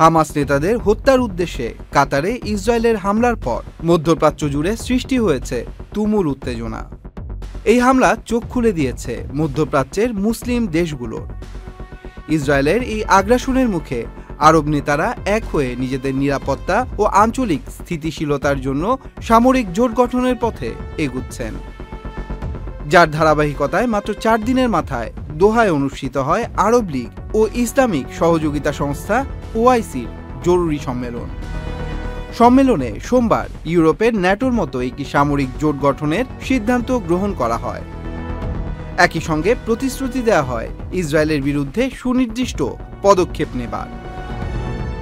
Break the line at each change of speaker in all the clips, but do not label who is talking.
Hamas নেতাদের হত্যার উদ্দেশ্যে কাতারে ইসরায়েলের হামলার পর মধ্যপ্রাচ্য জুড়ে সৃষ্টি হয়েছে তুমুল উত্তেজনা। এই হামলা চোখ খুলে দিয়েছে মধ্যপ্রাচ্যের মুসলিম দেশগুলোর। ইসরায়েলের এই আগ্রাসনের মুখে আরব নেতারা এক হয়ে নিজেদের নিরাপত্তা ও আঞ্চলিক স্থিতিশীলতার জন্য সামরিক জোট গঠনের পথে এগুচ্ছেন, যার ধারাবাহিকতায় মাত্র 4 দিনের মাথায় দোহায় অনুষ্ঠিত হয় আরব লীগ ও ইসলামিক সহযোগিতা সংস্থা ওআইসির জরুরি সম্মেলন। সম্মেলনে সোমবার ইউরোপের ন্যাটোর মতো একটি সামরিক জোট গঠনের সিদ্ধান্ত গ্রহণ করা হয়। একই সঙ্গে প্রতিশ্রুতি দেওয়া হয় ইসরায়েলের বিরুদ্ধে সুনির্দিষ্ট পদক্ষেপ নেবার।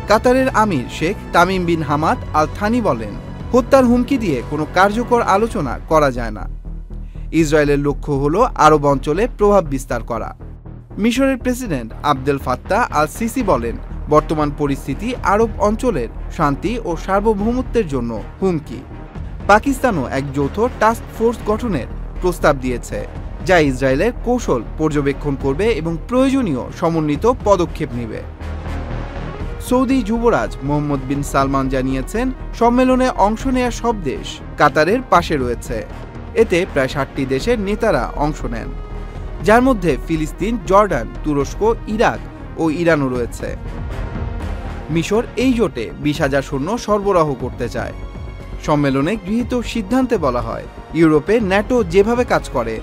কাতারের আমির Sheikh Tamim bin Hamad Al Thani বলেন, হত্যার হুমকি দিয়ে কোনো কার্যকর আলোচনা করা যায় না। ইসরায়েলের লক্ষ্য হল আরব অঞ্চলে প্রভাব বিস্তার করা। মিশরের president Abdel Fattah al CC বলেন, বর্তমান পরিস্থিতি আরব অঞ্চলের শান্তি ও সার্বভৌমত্বের জন্য হুমকি। পাকিস্তানও এক যৌথ টাস্ক ফোর্স গঠনের প্রস্তাব দিয়েছে, যা ইসরায়েলের কৌশল পর্যবেক্ষণ করবে এবং প্রয়োজনীয় সমন্বিত পদক্ষেপ নেবে। সৌদি যুবরাজ মোহাম্মদ বিন সালমান জানিয়েছেন, সম্মেলনে অংশ নেওয়া সব দেশ কাতারের পাশে রয়েছে। এতে প্রায় 60টি দেশের নেতারা অংশ নেন, যার মধ্যে ফিলিস্তিন, জর্ডান, তুরস্ক, ইরাক ও ইরানও রয়েছে। মিশর এই জোটে 20,000 সৈন্য সরবরাহ করতে চায়। সম্মেলনে গৃহীত সিদ্ধান্তে বলা হয়, ইউরোপে ন্যাটো যেভাবে কাজ করে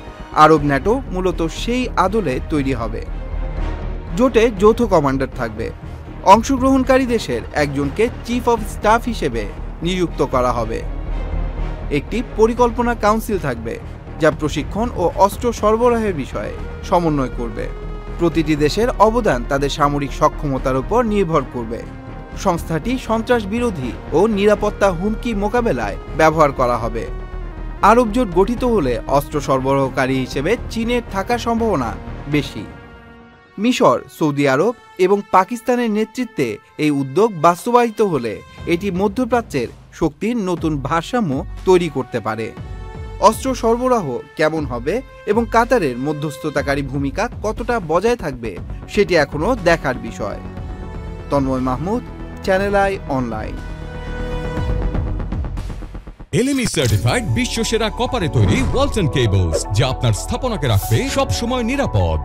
আরব ন্যাটো মূলত সেই আদলে তৈরি হবে। জোটে যৌথ কমান্ডার থাকবে। অংশগ্রহণকারী দেশের একজনকে চিফ অফ স্টাফ হিসেবে নিযুক্ত করা হবে। একটি পরিকল্পনা কাউন্সিল থাকবে, যা প্রশিক্ষণ ও অস্ত্র সরবরাহের বিষয়ে সমন্বয় করবে। প্রতিটি দেশের অবদান তাদের সামরিক সক্ষমতার উপর নির্ভর করবে। সংস্থাটি সন্ত্রাস বিরোধী ও নিরাপত্তা হুমকি মোকাবেলায় ব্যবহার করা হবে। আরব জোট গঠিত হলে অস্ত্র সরবরাহকারী হিসেবে চীনের থাকার সম্ভাবনা বেশি। মিশর, সৌদি আরব এবং পাকিস্তানের নেতৃত্বে এই উদ্যোগ বাস্তবায়িত হলে এটি মধ্যপ্রাচ্যের শক্তির নতুন ভারসাম্য তৈরি করতে পারে। অস্ত্র সরবরাহ কেমন হবে এবং কাতারের মধ্যস্থতাকারী ভূমিকা কতটা বজায় থাকবে সেটি এখনও দেখার বিষয়। Tanmoy Mahmud, Channel I online.
LME certified বিশ্বসেরা কপারে তৈরি ওয়ালটন কেবলস, যা আপনার স্থাপনাকে রাখবে সব সময় নিরাপদ।